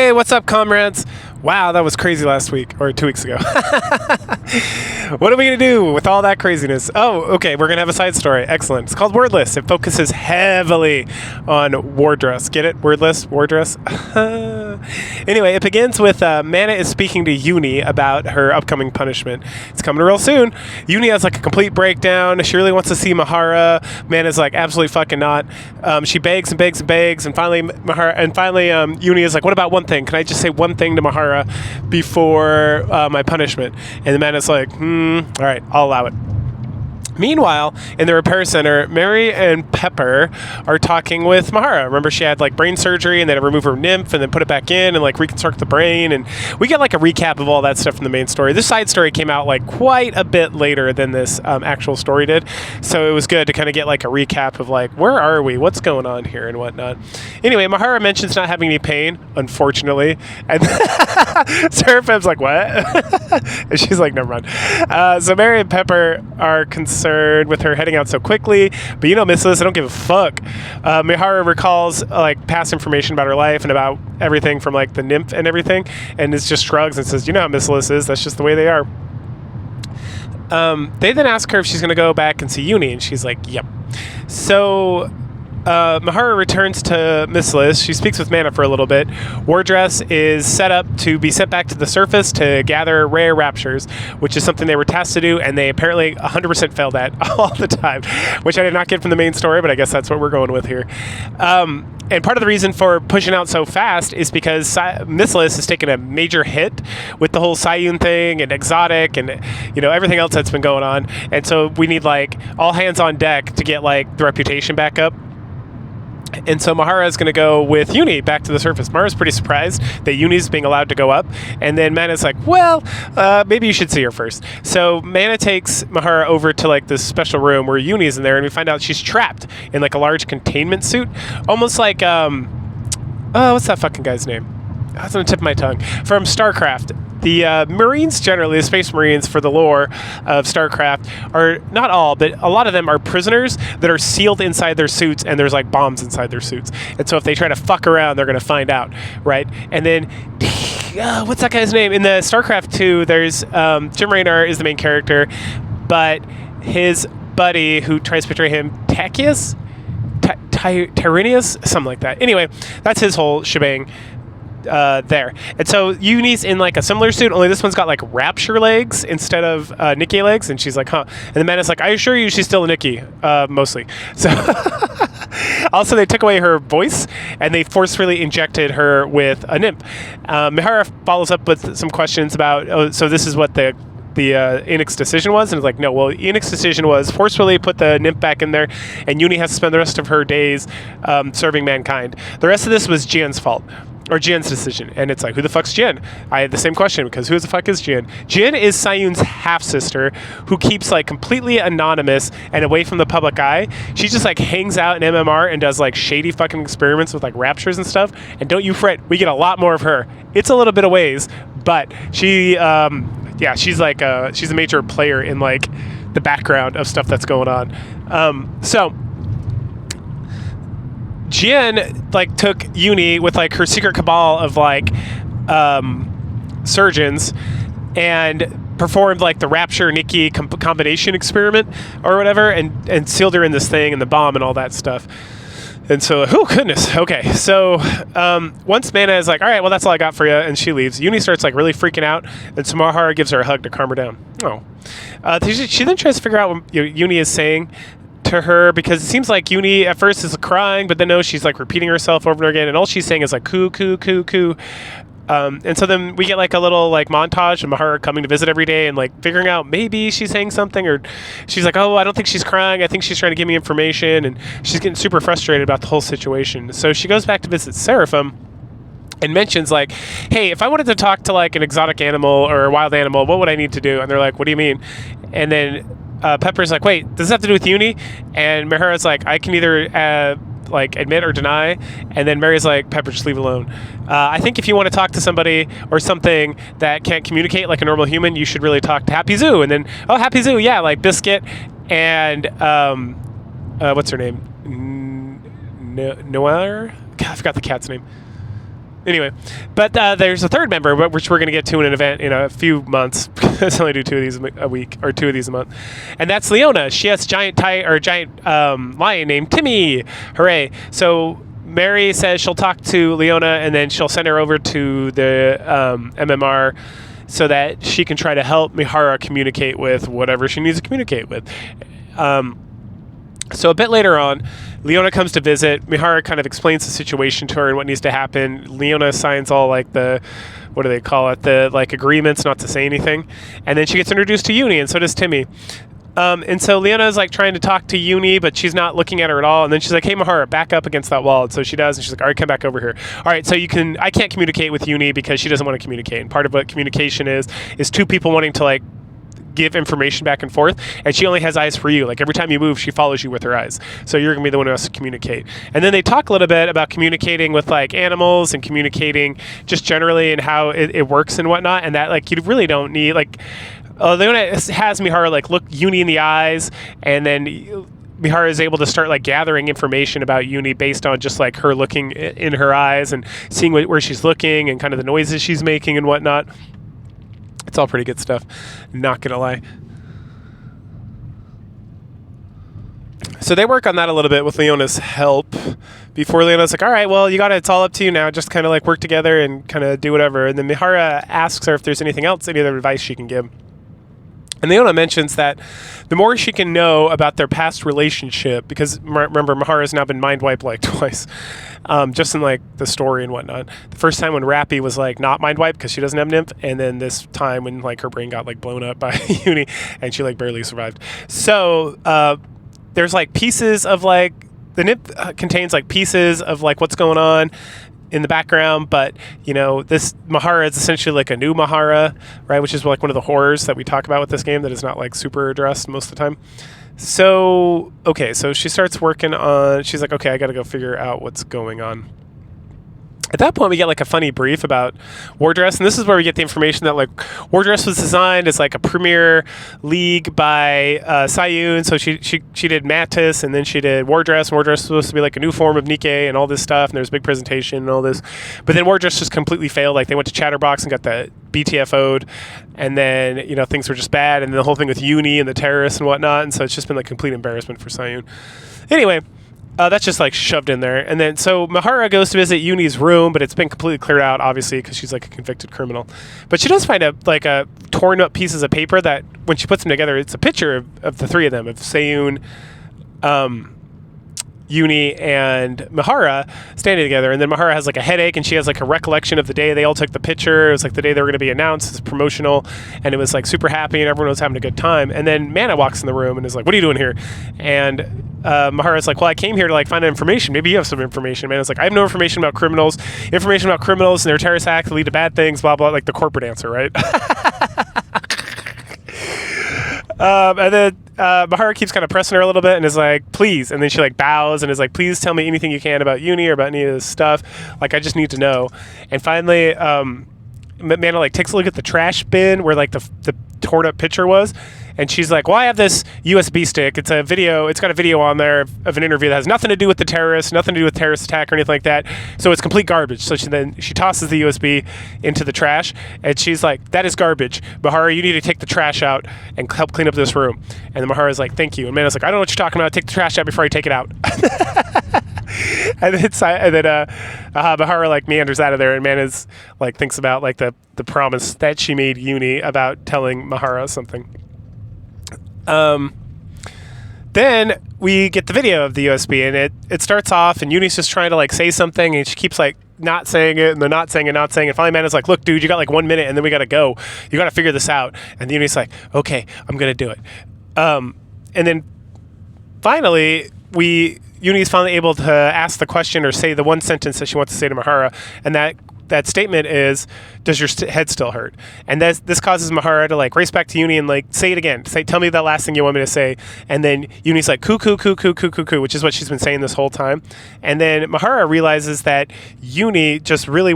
Hey, what's up, comrades? Wow, that was crazy last week, or 2 weeks ago. What are we going to do with all that craziness? Oh, okay, we're going to have a side story. Excellent. It's called Wordless. It focuses heavily on Wordless. Get it? Wordless? Wordless? Anyway, it begins with Mana is speaking to Yuni about her upcoming punishment. It's coming real soon. Yuni has like a complete breakdown. She really wants to see Mihara. Mana's like, absolutely fucking not. She begs and begs and begs, and finally Yuni is like, what about one thing? Can I just say one thing to Mihara before my punishment? And the Mana's like, all right, I'll allow it. Meanwhile, in the repair center, Mary and Pepper are talking with Mihara. Remember, she had like brain surgery, and they had to remove her nymph and then put it back in and like reconstruct the brain. And we get like a recap of all that stuff from the main story. This side story came out like quite a bit later than this actual story did. So it was good to kind of get like a recap of like, where are we? What's going on here and whatnot. Anyway, Mihara mentions not having any pain, unfortunately. And Seraphim's like, what? And she's like, never mind. So Mary and Pepper are concerned with her heading out so quickly, but Missless, I don't give a fuck. Mihara recalls like past information about her life and about everything from like the nymph and everything, and it just shrugs and says, you know how Missless is, that's just the way they are. They then ask her if she's going to go back and see Yuni, and she's like, yep. So Mihara returns to Missless. She speaks with Mana for a little bit. Wordless is set up to be sent back to the surface to gather rare raptures, which is something they were tasked to do, and they apparently 100% failed at all the time, which I did not get from the main story, but I guess that's what we're going with here. And part of the reason for pushing out so fast is because Missless has taken a major hit with the whole Sayun thing and Exotic and everything else that's been going on, and so we need like all hands on deck to get like the reputation back up. And so Mihara is going to go with Yuni back to the surface. Mihara's pretty surprised that Yuni's being allowed to go up. And then Mana's like, well, maybe you should see her first. So Mana takes Mihara over to like this special room where Yuni's in there, and we find out she's trapped in like a large containment suit. Almost like, what's that fucking guy's name? That's on the tip of my tongue. From StarCraft. The Marines generally, the Space Marines for the lore of StarCraft, are not all, but a lot of them are prisoners that are sealed inside their suits, and there's like bombs inside their suits. And so if they try to fuck around, they're going to find out, right? And then, what's that guy's name? In the StarCraft 2, there's Jim Raynor is the main character, but his buddy who tries to betray him, Tacius? Tyranius? Something like that. Anyway, that's his whole shebang. There. And so Yuni's in like a similar suit, only this one's got like rapture legs instead of Nikke legs, and she's like, huh. And the man is like, I assure you she's still a Nikke, mostly. So also they took away her voice and they forcefully injected her with a nymph. Mihara follows up with some questions about, so this is what the Enix's decision was, and it's like, no, well, Enix's decision was forcefully put the nymph back in there, and Yuni has to spend the rest of her days serving mankind. The rest of this was Jian's fault. Or Jian's decision. And it's like, who the fuck's Jian? I had the same question, because who the fuck is Jian? Jian is Sayun's half-sister who keeps like completely anonymous and away from the public eye. She just like hangs out in MMR and does like shady fucking experiments with like raptures and stuff. And don't you fret, we get a lot more of her. It's a little bit of ways, but she, she's like, she's a major player in like the background of stuff that's going on. So Jian like took Yuni with like her secret cabal of like surgeons and performed like the Rapture Nikke combination experiment or whatever, and sealed her in this thing and the bomb and all that stuff. And so, oh goodness, okay. So once Mana is like, all right, well that's all I got for you, and she leaves, Yuni starts like really freaking out, and Mihara gives her a hug to calm her down. She then tries to figure out what Yuni is saying to her, because it seems like Yuni at first is crying, but then no, she's like repeating herself over and over again, and all she's saying is like coo coo coo coo. And so then we get like a little like montage of Mihara coming to visit every day and like figuring out maybe she's saying something, or she's like, oh, I don't think she's crying, I think she's trying to give me information, and she's getting super frustrated about the whole situation. So she goes back to visit Seraphim and mentions like, hey, if I wanted to talk to like an exotic animal or a wild animal, what would I need to do? And they're like, what do you mean? And then Pepper's like, wait, does this have to do with Yuni? And Mihara's like, I can either like admit or deny. And then Mary's like, Pepper, just leave it alone. I think if you want to talk to somebody or something that can't communicate like a normal human, you should really talk to Happy Zoo. And then, oh, Happy Zoo, yeah, like Biscuit and what's her name? Noir? God, I forgot the cat's name. Anyway, but there's a third member, which we're going to get to in an event in a few months. Because I only do 2 of these a week, or 2 of these a month. And that's Leona. She has a giant lion named Timmy. Hooray! So Mary says she'll talk to Leona, and then she'll send her over to the MMR so that she can try to help Mihara communicate with whatever she needs to communicate with. So a bit later on, Leona comes to visit. Mihara kind of explains the situation to her and what needs to happen. Leona signs all like the, what do they call it? The like agreements not to say anything. And then she gets introduced to Yuni, and so does Timmy. And so Leona is like trying to talk to Yuni, but she's not looking at her at all. And then she's like, "Hey, Mihara, back up against that wall." And so she does, and she's like, "All right, come back over here." All right, so I can't communicate with Yuni because she doesn't want to communicate. And part of what communication is 2 people wanting to like give information back and forth, and she only has eyes for you. Like every time you move, she follows you with her eyes. So you're gonna be the one who has to communicate. And then they talk a little bit about communicating with like animals and communicating just generally and how it works and whatnot. And that like you really don't need like. Leona has Mihara like look Yuni in the eyes, and then Mihara is able to start like gathering information about Yuni based on just like her looking in her eyes and seeing where she's looking and kind of the noises she's making and whatnot. It's all pretty good stuff, not gonna lie. So they work on that a little bit with Leona's help before Leona's like, "All right, well, it's all up to you now. Just kind of like work together and kind of do whatever." And then Mihara asks her if there's anything else, any other advice she can give. And Leona mentions that the more she can know about their past relationship, because remember, Mihara's now been mind wiped like twice, just in like the story and whatnot. The first time when Rappy was like not mind wiped because she doesn't have nymph, and then this time when like her brain got like blown up by Yuni and she like barely survived. So there's like pieces of like the nymph contains like pieces of like what's going on in the background, but this Mihara is essentially like a new Mihara, right? Which is like one of the horrors that we talk about with this game that is not like super addressed most of the time. So okay, so she starts working on. She's like, okay, I got to go figure out what's going on. At that point, we get like a funny brief about Wordless, and this is where we get the information that like Wordless was designed as like a premier league by Sayun. So she did Mantis, and then she did Wordless. And Wordless was supposed to be like a new form of Nikke and all this stuff. And there's a big presentation and all this, but then Wordless just completely failed. Like they went to Chatterbox and got the BTFO'd, and then things were just bad. And the whole thing with Yuni and the terrorists and whatnot. And so it's just been like complete embarrassment for Sayun. Anyway. That's just like shoved in there. And then so Mihara goes to visit Yuni's room, but it's been completely cleared out, obviously, because she's like a convicted criminal. But she does find a torn up pieces of paper that when she puts them together, it's a picture of the 3 of them, of Sayun, Yuni, and Mihara standing together. And then Mihara has like a headache, and she has like a recollection of the day they all took the picture. It was like the day they were going to be announced as promotional, and it was like super happy and everyone was having a good time. And then Mana walks in the room and is like, "What are you doing here?" And Mihara's like, "Well, I came here to like find out information. Maybe you have some information." Mana's like, "I have no information about criminals. Information about criminals and their terrorist acts lead to bad things, blah blah," like the corporate answer, right? And then Mihara keeps kind of pressing her a little bit and is like, "Please," and then she like bows and is like, "Please tell me anything you can about Yuni or about any of this stuff. Like, I just need to know." And finally, Mana like takes a look at the trash bin where like the torn up picture was, and she's like, "Well, I have this USB stick. It's a video. It's got a video on there of an interview that has nothing to do with the terrorists, nothing to do with terrorist attack or anything like that. So it's complete garbage." So she tosses the USB into the trash, and she's like, "That is garbage. Mihara, you need to take the trash out and help clean up this room." And then Mihara's like, "Thank you." And Mana's like, "I don't know what you're talking about. Take the trash out before I take it out." And then Mihara like meanders out of there, and Mana's like thinks about like the promise that she made Yuni about telling Mihara something. Then we get the video of the USB, and it starts off, and Yuni's just trying to like say something, and she keeps like not saying it, and they're not saying it, not saying it. Finally, Mana's like, "Look, dude, you got like 1 minute, and then we gotta go. You gotta figure this out." And Yuni's like, "Okay, I'm gonna do it." And then finally, Yuni's finally able to ask the question or say the one sentence that she wants to say to Mihara, and that statement is, "Does your head still hurt?" And this causes Mihara to like race back to Yuni and like say it again. Tell me the last thing you want me to say. And then Yuni's like, "Coo, coo, coo, coo, coo, coo, coo," which is what she's been saying this whole time. And then Mihara realizes that Yuni just really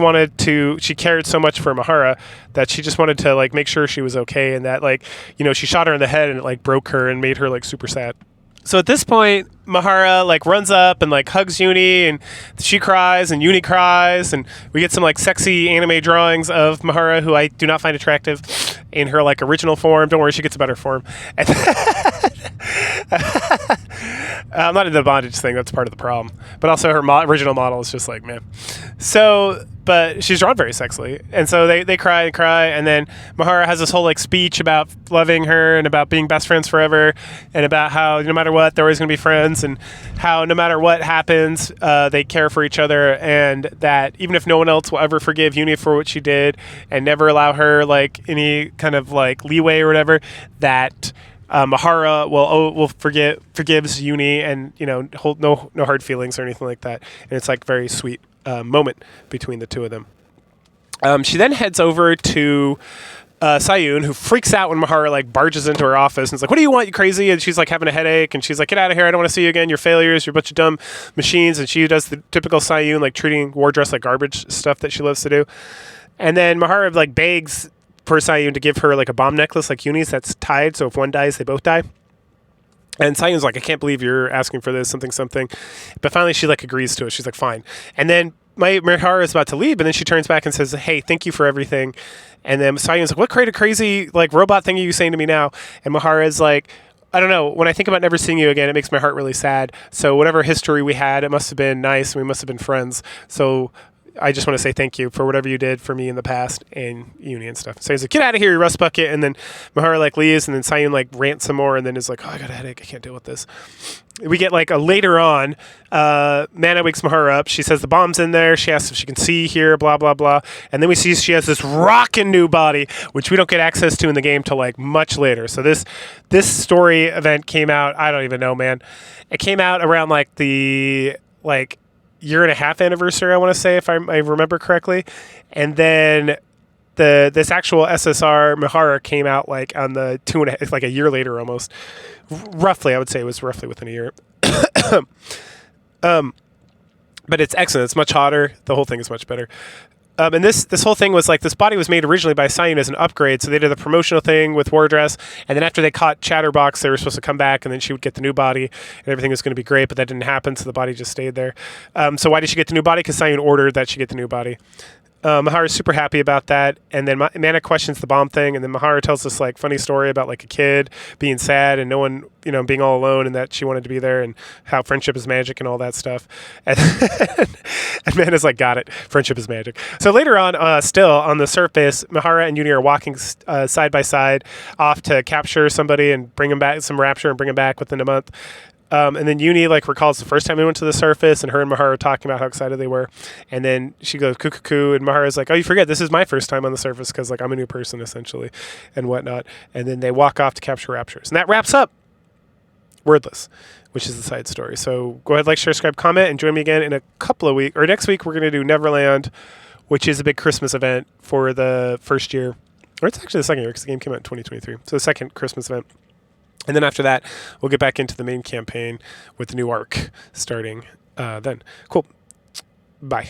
she cared so much for Mihara that she just wanted to like make sure she was okay, and that like she shot her in the head and it like broke her and made her like super sad. So at this point, Mihara like runs up and like hugs Yuni, and she cries and Yuni cries, and we get some like sexy anime drawings of Mihara, who I do not find attractive, in her like original form. Don't worry, she gets a better form. And I'm not into the bondage thing. That's part of the problem. But also her original model is just like, man. So, but she's drawn very sexily. And so they cry and cry. And then Mihara has this whole like speech about loving her and about being best friends forever. And about how no matter what, they're always going to be friends. And how no matter what happens, they care for each other. And that even if no one else will ever forgive Yuni for what she did and never allow her like any kind of like leeway or whatever, that Mihara will forgives Yuni, and hold no hard feelings or anything like that. And it's like very sweet moment between the two of them. She then heads over to Sayun, who freaks out when Mihara like barges into her office and is like, "What do you want, you crazy?" And she's like having a headache, and she's like, "Get out of here! I don't want to see you again. You're failures. You're a bunch of dumb machines." And she does the typical Sayun, like treating Wardress like garbage stuff that she loves to do. And then Mihara like begs for Sayun to give her like a bomb necklace like Yuni's that's tied, so if one dies, they both die. And Sayun's like, "I can't believe you're asking for this, something. But finally she like agrees to it. She's like, fine. And then Mihara is about to leave, and then she turns back and says, "Hey, thank you for everything." And then Sayun's like, "What crazy like robot thing are you saying to me now?" And Mihara's like, "I don't know. When I think about never seeing you again, it makes my heart really sad. So whatever history we had, it must have been nice, and we must have been friends. So I just want to say thank you for whatever you did for me in the past and Yuni and stuff." So he's like, "Get out of here, you rust bucket." And then Mihara like leaves, and then Sayun like rants some more, and then is like, "Oh, I got a headache. I can't deal with this." We get like a later on, Mana wakes Mihara up. She says the bomb's in there. She asks if she can see, hear, blah, blah, blah. And then we see she has this rockin' new body, which we don't get access to in the game till like much later. So this story event came out, I don't even know, man. It came out around like the like year and a half anniversary, I want to say, if I remember correctly. And then this actual SSR Mihara came out like on the like a year later almost. Roughly, I would say it was roughly within a year. But it's excellent. It's much hotter. The whole thing is much better. And this whole thing was like, this body was made originally by Sayun as an upgrade. So they did the promotional thing with Wardress. And then after they caught Chatterbox, they were supposed to come back, and then she would get the new body and everything was going to be great, but that didn't happen. So the body just stayed there. So why did she get the new body? Because Sayun ordered that she get the new body. Mihara's super happy about that, and then Mana questions the bomb thing, and then Mihara tells this like funny story about like a kid being sad and no one, being all alone, and that she wanted to be there, and how friendship is magic and all that stuff. And Mana's like, got it, friendship is magic. So later on, still on the surface, Mihara and Yuni are walking side by side off to capture somebody and bring him back, some rapture, and bring him back within a month. And then Yuni like recalls the first time we went to the surface, and her and Mihara talking about how excited they were. And then she goes cuckoo, and Mihara's like, "Oh, you forget, this is my first time on the surface because like I'm a new person essentially, and whatnot." And then they walk off to capture raptors, and that wraps up Wordless, which is the side story. So go ahead, like, share, subscribe, comment, and join me again in a couple of weeks, or next week. We're going to do Neverland, which is a big Christmas event for the first year, or it's actually the second year because the game came out in 2023. So the second Christmas event. And then after that, we'll get back into the main campaign with the new arc starting then. Cool. Bye.